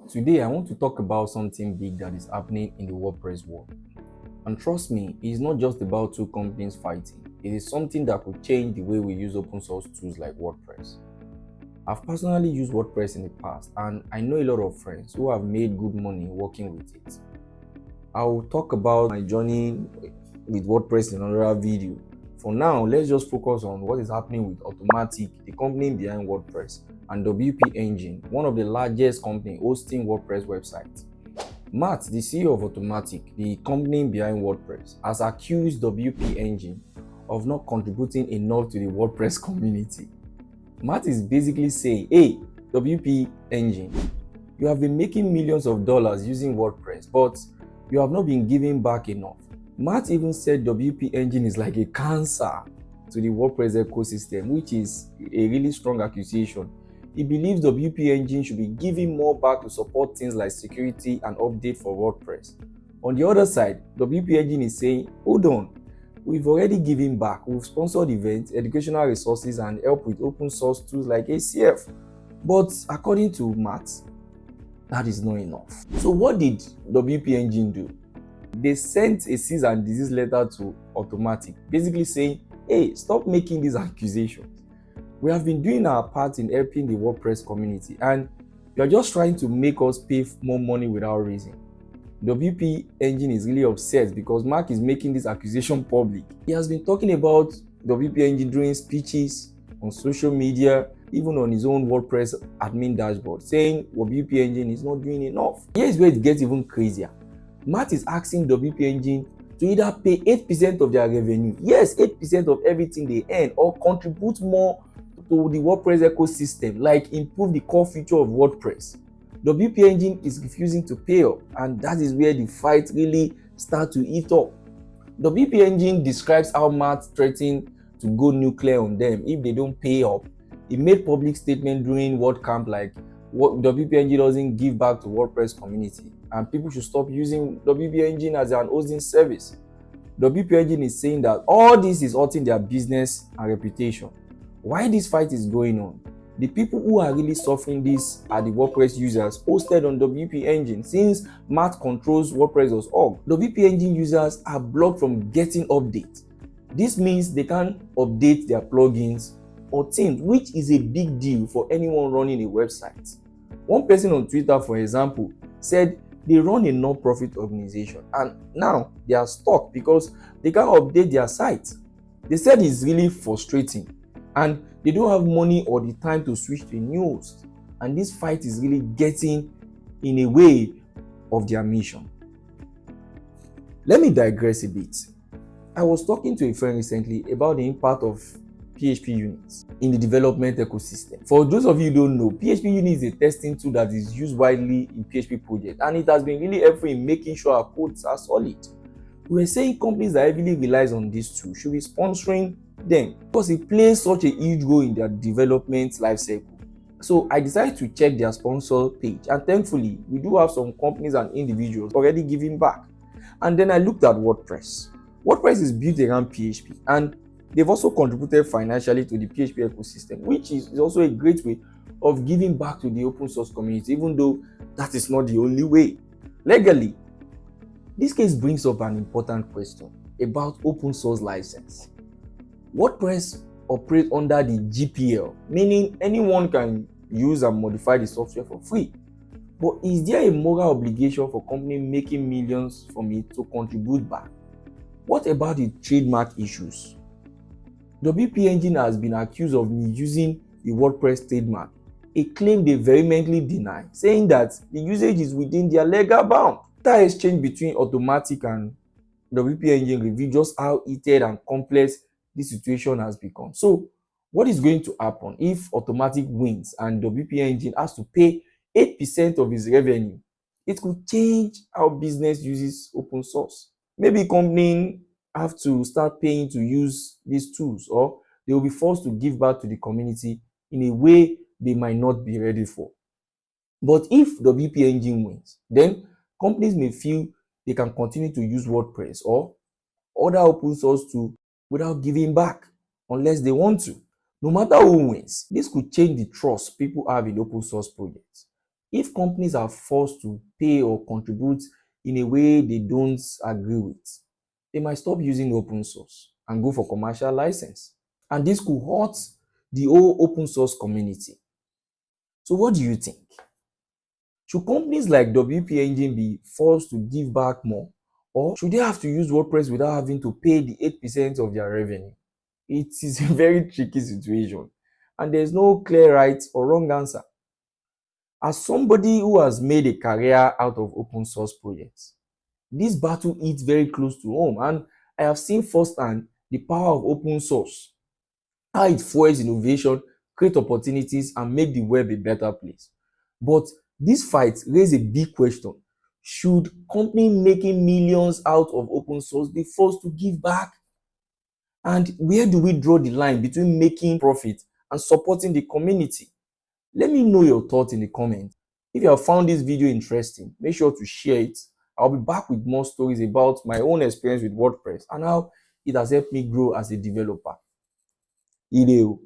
Today, I want to talk about something big that is happening in the WordPress world. And trust me, it's not just about two companies fighting. It is something that could change the way we use open source tools like WordPress. I've personally used WordPress in the past, and I know a lot of friends who have made good money working with it. I will talk about my journey with WordPress in another video. For now, let's just focus on what is happening with Automattic, the company behind WordPress, and WP Engine, one of the largest companies hosting WordPress websites. Matt, the CEO of Automattic, the company behind WordPress, has accused WP Engine of not contributing enough to the WordPress community. Matt is basically saying, hey, WP Engine, you have been making millions of dollars using WordPress, but you have not been giving back enough. Matt even said WP Engine is like a cancer to the WordPress ecosystem, which is a really strong accusation. He believes WP Engine should be giving more back to support things like security and update for WordPress. On the other side, WP Engine is saying, hold on, we've already given back. We've sponsored events, educational resources, and help with open source tools like ACF. But according to Matt, that is not enough. So what did WP Engine do? They sent a cease and desist letter to Automattic, basically saying, hey, stop making these accusations. We have been doing our part in helping the WordPress community, and you're just trying to make us pay more money without reason. WP Engine is really upset because Mark is making this accusation public. He has been talking about WP Engine during speeches on social media, even on his own WordPress admin dashboard, saying WP Engine is not doing enough. Here's where it gets even crazier. Matt is asking WP Engine to either pay 8% of their revenue, yes, 8% of everything they earn, or contribute more to the WordPress ecosystem, like improve the core feature of WordPress. WP Engine is refusing to pay up, and that is where the fight really starts to heat up. WP Engine describes how Matt threatened to go nuclear on them if they don't pay up. He made public statement during WordCamp like what WP Engine doesn't give back to WordPress community, and people should stop using WP Engine as an hosting service. WP Engine is saying that all this is hurting their business and reputation. Why this fight is going on? The people who are really suffering this are the WordPress users posted on WP Engine, since Matt controls WordPress.org. WP Engine users are blocked from getting updates. This means they can't update their plugins or themes, which is a big deal for anyone running a website. One person on Twitter, for example, said they run a non-profit organization and now they are stuck because they can't update their site. They said it's really frustrating and they don't have money or the time to switch to a new host. And this fight is really getting in a way of their mission. Let me digress a bit. I was talking to a friend recently about the impact of PHP units in the development ecosystem. For those of you who don't know, PHP unit is a testing tool that is used widely in PHP projects, and it has been really helpful in making sure our codes are solid. We were saying companies that heavily relies on this tool should be sponsoring them because it plays such a huge role in their development lifecycle. So I decided to check their sponsor page, and thankfully we do have some companies and individuals already giving back. And then I looked at WordPress. WordPress is built around PHP, and they've also contributed financially to the PHP ecosystem, which is also a great way of giving back to the open source community, even though that is not the only way. Legally, this case brings up an important question about open source license. WordPress operates under the GPL, meaning anyone can use and modify the software for free. But is there a moral obligation for companies making millions from it to contribute back? What about the trademark issues? WP Engine has been accused of misusing the WordPress trademark, a claim they vehemently deny, saying that the usage is within their legal bound. That exchange between Automattic and WP Engine reveals just how heated and complex this situation has become. So, what is going to happen if Automattic wins and WP Engine has to pay 8% of its revenue? It could change how business uses open source. Maybe companies have to start paying to use these tools, or they will be forced to give back to the community in a way they might not be ready for. But if WP Engine wins, then companies may feel they can continue to use WordPress or other open source tools without giving back unless they want to. No matter who wins, this could change the trust people have in open source projects. If companies are forced to pay or contribute in a way they don't agree with, they might stop using open source and go for commercial license. And this could hurt the whole open source community. So what do you think? Should companies like WP Engine be forced to give back more? Or should they have to use WordPress without having to pay the 8% of their revenue? It is a very tricky situation, and there's no clear right or wrong answer. As somebody who has made a career out of open source projects, this battle hits very close to home, and I have seen firsthand the power of open source, how it fuels innovation, create opportunities, and make the web a better place. But this fight raises a big question. Should companies making millions out of open source be forced to give back? And where do we draw the line between making profit and supporting the community? Let me know your thoughts in the comments. If you have found this video interesting, make sure to share it. I'll be back with more stories about my own experience with WordPress and how it has helped me grow as a developer. Ide o.